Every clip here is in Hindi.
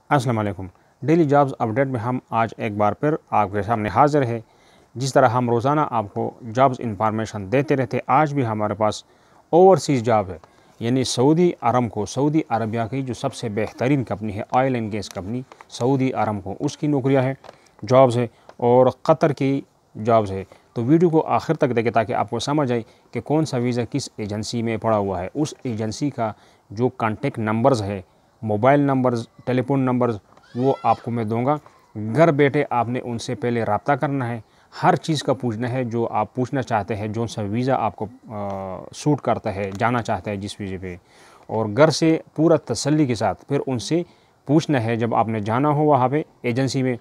अस्सलाम वालेकुम। डेली जॉब्स अपडेट में हम आज एक बार फिर आपके सामने हाज़िर है। जिस तरह हम रोज़ाना आपको जॉब्स इंफॉर्मेशन देते रहते, आज भी हमारे पास ओवरसीज़ जॉब है, यानी सऊदी अरमको, सऊदी अरबिया की जो सबसे बेहतरीन कंपनी है, oil and gas company Saudi Aramco, उसकी नौकरियाँ हैं, जॉब्स है और कतर की जॉब्स है। तो वीडियो को आखिर तक देखें ताकि आपको समझ आए कि कौन सा वीज़ा किस एजेंसी में पड़ा हुआ है। उस एजेंसी का जो कॉन्टेक्ट नंबर्स है, मोबाइल नंबर्स, टेलीफोन नंबर्स, वो आपको मैं दूंगा। घर बैठे आपने उनसे पहले रब्ता करना है, हर चीज़ का पूछना है जो आप पूछना चाहते हैं, जो सा वीज़ा आपको सूट करता है, जाना चाहता है जिस वीज़े पे, और घर से पूरा तसल्ली के साथ फिर उनसे पूछना है जब आपने जाना हो वहाँ पे एजेंसी में,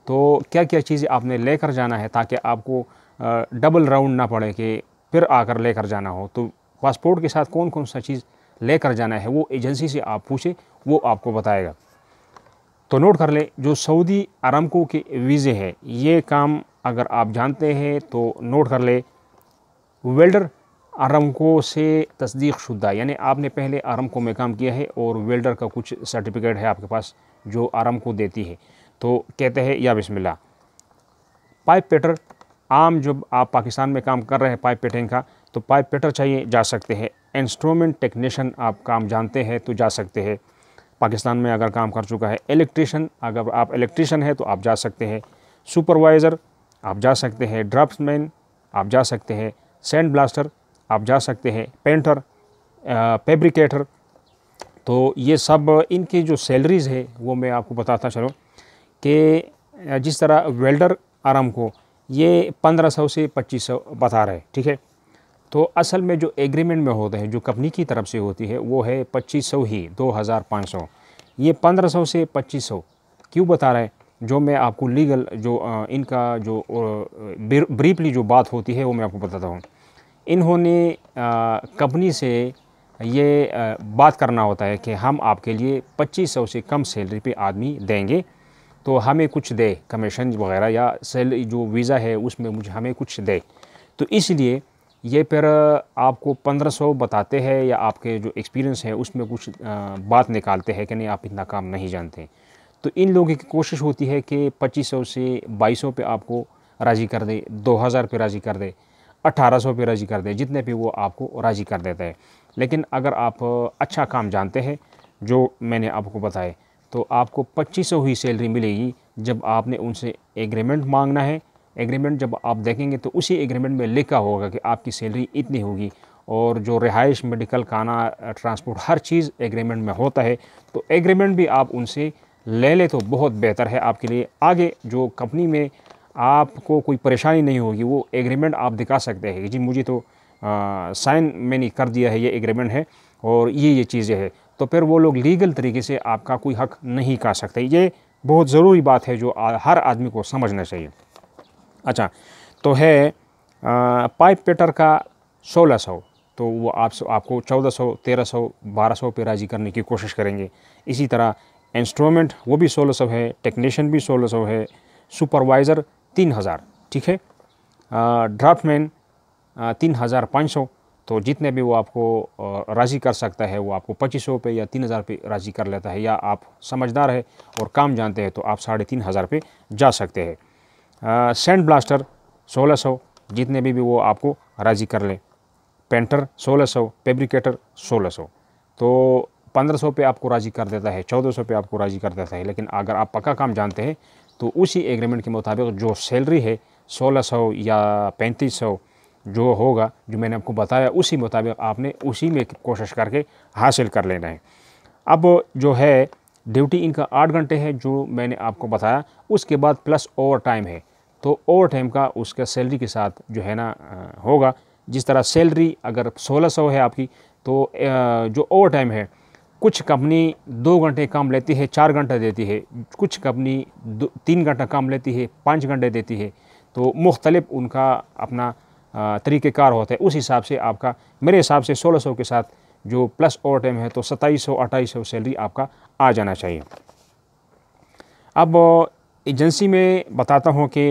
तो क्या क्या चीज़ें आपने लेकर जाना है ताकि आपको डबल राउंड ना पड़े कि फिर आकर लेकर जाना हो। तो पासपोर्ट के साथ कौन कौन सा चीज़ लेकर जाना है वो एजेंसी से आप पूछे, वो आपको बताएगा। तो नोट कर ले, जो सऊदी अरमको के वीज़े है, ये काम अगर आप जानते हैं तो नोट कर ले। वेल्डर अरमको से तस्दीक शुदा, यानी आपने पहले अरमको में काम किया है और वेल्डर का कुछ सर्टिफिकेट है आपके पास जो अरमको देती है, तो कहते हैं या बिस्मिल्लाह। पाइप पेटर, आम जब आप पाकिस्तान में काम कर रहे हैं पाइप पेटिंग का, तो पाइप पेटर चाहिए, जा सकते हैं। इंस्ट्रूमेंट टेक्नीशियन आप काम जानते हैं तो जा सकते हैं, पाकिस्तान में अगर काम कर चुका है। इलेक्ट्रीशियन, अगर आप इलेक्ट्रीशियन है तो आप जा सकते हैं। सुपरवाइज़र आप जा सकते हैं। ड्राफ्ट्समैन आप जा सकते हैं। सैंड ब्लास्टर आप जा सकते हैं। पेंटर, फैब्रिकेटर, तो ये सब इनकी जो सैलरीज़ है वो मैं आपको बताता चलो कि जिस तरह वेल्डर अरमको ये 1500 से 2500 बता रहे, ठीक है। तो असल में जो एग्रीमेंट में होते हैं, जो कंपनी की तरफ से होती है, वो है 2500 ही, 2500। ये 1500 से 2500 क्यों बता रहे हैं, जो मैं आपको लीगल जो इनका जो ब्रीफली जो बात होती है वो मैं आपको बताता हूँ। इन्होंने कंपनी से ये बात करना होता है कि हम आपके लिए 2500 से कम सैलरी पे आदमी देंगे, तो हमें कुछ दे, कमीशन वगैरह या सैलरी जो वीज़ा है उसमें मुझे हमें कुछ दे। तो इसलिए ये फिर आपको 1500 बताते हैं, या आपके जो एक्सपीरियंस है उसमें कुछ बात निकालते हैं कि नहीं आप इतना काम नहीं जानते। तो इन लोगों की कोशिश होती है कि 2500 से 2200 पे आपको राज़ी कर दे, 2000 पे राज़ी कर दे, 1800 पे राज़ी कर दे, जितने पे वो आपको राज़ी कर देता है। लेकिन अगर आप अच्छा काम जानते हैं जो मैंने आपको बताए, तो आपको 2500 ही सैलरी मिलेगी। जब आपने उनसे एग्रीमेंट मांगना है, एग्रीमेंट जब आप देखेंगे तो उसी एग्रीमेंट में लिखा होगा कि आपकी सैलरी इतनी होगी, और जो रिहाइश, मेडिकल, खाना, ट्रांसपोर्ट, हर चीज़ एग्रीमेंट में होता है। तो एग्रीमेंट भी आप उनसे ले ले तो बहुत बेहतर है आपके लिए। आगे जो कंपनी में आपको कोई परेशानी नहीं होगी, वो एग्रीमेंट आप दिखा सकते हैं कि जी मुझे तो साइन मैंने कर दिया है, ये एग्रीमेंट है और ये चीज़ें हैं, तो फिर वो लोग लीगल तरीके से आपका कोई हक नहीं खा सकते। ये बहुत ज़रूरी बात है जो हर आदमी को समझना चाहिए। अच्छा, तो है पाइप पेटर का 1600, तो वो आपको 1400, 1300, 1200 पे राज़ी करने की कोशिश करेंगे। इसी तरह इंस्ट्रूमेंट वो भी 1600 है, टेक्नीशियन भी 1600 है, सुपरवाइज़र 3000, ठीक है। ड्राफ्टमैन 3500, तो जितने भी वो आपको राज़ी कर सकता है वो आपको 2500 पे या 3000 पे राज़ी कर लेता है, या आप समझदार है और काम जानते हैं तो आप 3500 पे जा सकते हैं। सैंड ब्लास्टर 1600, जितने भी वो आपको राज़ी कर ले। पेंटर 1600, फैब्रिकेटर 1600, तो 1500 पे आपको राज़ी कर देता है, 1400 पे आपको राज़ी कर देता है। लेकिन अगर आप पक्का काम जानते हैं तो उसी एग्रीमेंट के मुताबिक जो सैलरी है 1600 या 3500 जो होगा, जो मैंने आपको बताया, उसी मुताबिक आपने उसी में कोशिश करके हासिल कर लेना है। अब जो है ड्यूटी इनका 8 घंटे है जो मैंने आपको बताया, उसके बाद प्लस ओवर टाइम है, तो ओवर टाइम का उसका सैलरी के साथ जो है ना होगा। जिस तरह सैलरी अगर 1600 है आपकी, तो जो ओवर टाइम है, कुछ कंपनी 2 घंटे काम लेती है, 4 घंटा देती है, कुछ कंपनी 3 घंटा काम लेती है, 5 घंटे देती है, तो मुख्तलिफ उनका अपना तरीक़ेकार होता है। उस हिसाब से आपका, मेरे हिसाब से 1600 के साथ जो प्लस ओवर टाइम है तो 2700, 2800 सैलरी आपका आ जाना चाहिए। अब एजेंसी में बताता हूँ कि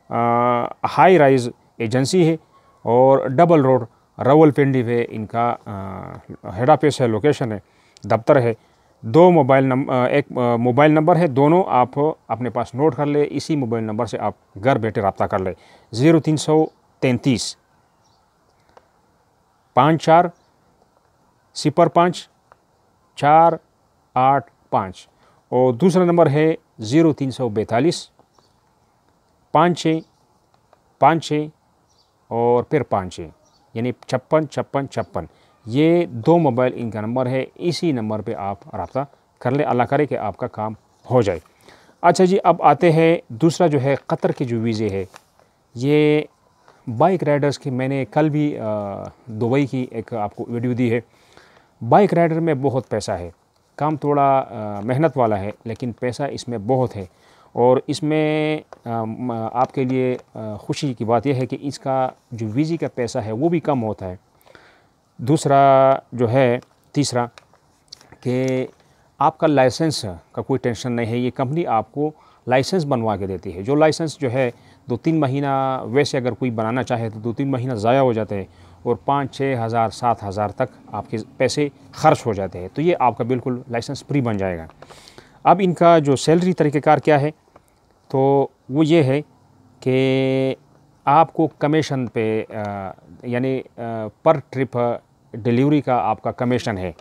हाई राइज़ एजेंसी है और डबल रोड रावलपिंडी पे इनका हेड ऑफिस है, लोकेशन है, दफ्तर है। दो एक मोबाइल नंबर है, दोनों आप अपने पास नोट कर ले। इसी मोबाइल नंबर से आप घर बैठे रब्ता कर ले। 0333 54 05 485 और दूसरा नंबर है 0342 56 56 और फिर 56, यानी 56 56 56। ये दो मोबाइल इनका नंबर है। इसी नंबर पे आप रब्ता कर ले। अल्लाह करे कि आपका काम हो जाए। अच्छा जी, अब आते हैं दूसरा जो है कतर के जो वीज़े है। ये बाइक राइडर्स की मैंने कल भी दुबई की एक आपको वीडियो दी है। बाइक राइडर में बहुत पैसा है, काम थोड़ा मेहनत वाला है, लेकिन पैसा इसमें बहुत है। और इसमें आपके लिए खुशी की बात यह है कि इसका जो वीज़े का पैसा है वो भी कम होता है। दूसरा जो है, तीसरा कि आपका लाइसेंस का कोई टेंशन नहीं है। ये कंपनी आपको लाइसेंस बनवा के देती है। जो लाइसेंस जो है 2-3 महीना, वैसे अगर कोई बनाना चाहे तो 2-3 महीना ज़ाया हो जाते हैं और 5-6 हज़ार 7 हज़ार तक आपके पैसे खर्च हो जाते हैं। तो ये आपका बिल्कुल लाइसेंस फ्री बन जाएगा। अब इनका जो सैलरी तरीक़ेकार क्या है, तो वो ये है कि आपको कमीशन पे यानी पर ट्रिप डिलीवरी का आपका कमीशन है।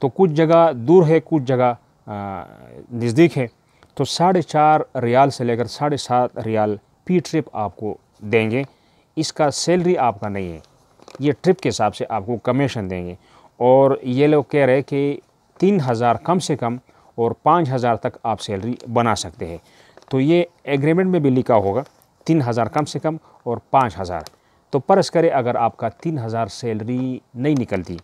तो कुछ जगह दूर है, कुछ जगह नज़दीक है। तो 4.5 रियाल से लेकर 7.5 रियाल पी ट्रिप आपको देंगे। इसका सैलरी आपका नहीं है, ये ट्रिप के हिसाब से आपको कमीशन देंगे। और ये लोग कह रहे हैं कि 3,000 कम से कम और 5,000 तक आप सैलरी बना सकते हैं। तो ये एग्रीमेंट में भी लिखा होगा 3,000 कम से कम और 5,000। तो परस करे अगर आपका 3,000 सैलरी नहीं निकलती,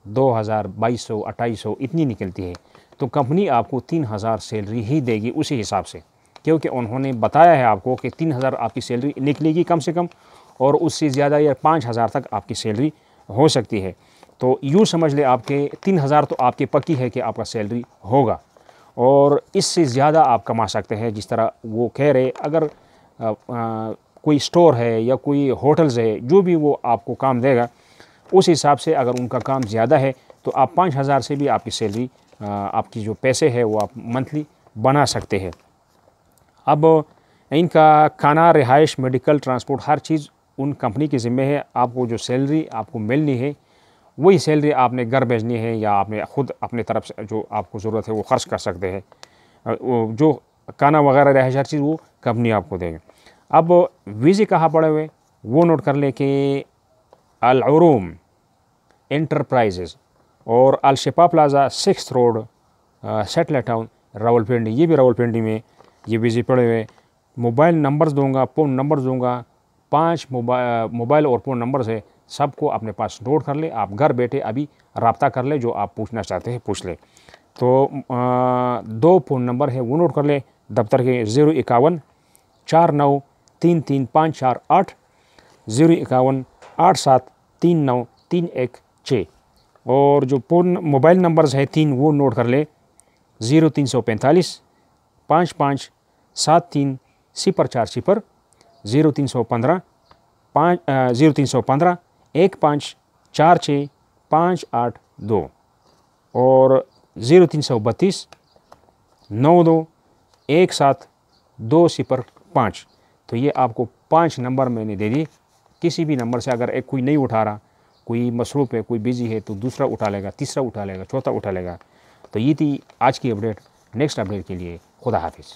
2,000 2200 2800 इतनी निकलती है, तो कंपनी आपको 3,000 सैलरी ही देगी उसी हिसाब से, क्योंकि उन्होंने बताया है आपको कि 3,000 आपकी सैलरी निकलेगी कम से कम, और उससे ज़्यादा या 5,000 तक आपकी सैलरी हो सकती है। तो यूँ समझ ले आपके 3,000 तो आपकी पक्की है कि आपका सैलरी होगा, और इससे ज़्यादा आप कमा सकते हैं। जिस तरह वो कह रहे, अगर कोई स्टोर है या कोई होटल्स है, जो भी वो आपको काम देगा उस हिसाब से अगर उनका काम ज़्यादा है तो आप 5,000 से भी आपकी सैलरी, आपकी जो पैसे है वो आप मंथली बना सकते हैं। अब इनका खाना, रिहाइश, मेडिकल, ट्रांसपोर्ट, हर चीज़ उन कंपनी के ज़िम्मे है। आपको जो सैलरी आपको मिलनी है वही सैलरी आपने घर भेजनी है, या आपने ख़ुद अपने तरफ से जो आपको ज़रूरत है वो ख़र्च कर सकते हैं। जो खाना वगैरह रिहाइश हर चीज़ वो कंपनी आपको देगी। अब वीज़े कहाँ पड़े हुए वो नोट कर ले कि अल उरूम एंटरप्राइजेज़ और अल शिफा plaza 6th road satellite town Rawalpindi, ये भी रावलपिंडी में ये वीज़े पड़े हुए। मोबाइल नंबर्स दूंगा, फ़ोन नंबर्स दूंगा, 5 मोबाइल और फ़ोन नंबर है, सबको अपने पास नोट कर ले। आप घर बैठे अभी रब्ता कर ले, जो आप पूछना चाहते हैं पूछ ले। तो 2 फ़ोन नंबर है वो नोट कर ले दफ्तर के, 051 49 33 548, 051 87 39 316। और जो मोबाइल नंबर्स है 3 वो नोट कर ले, 0345 55 73 040, 0315 15 46 582 और 0332 92 17 205। तो ये आपको 5 नंबर मैंने दे दिए। किसी भी नंबर से अगर एक कोई नहीं उठा रहा, कोई मसरूफ़ है, कोई बिज़ी है, तो दूसरा उठा लेगा, तीसरा उठा लेगा, चौथा उठा लेगा। तो ये थी आज की अपडेट। नेक्स्ट अपडेट के लिए खुदा हाफिज़।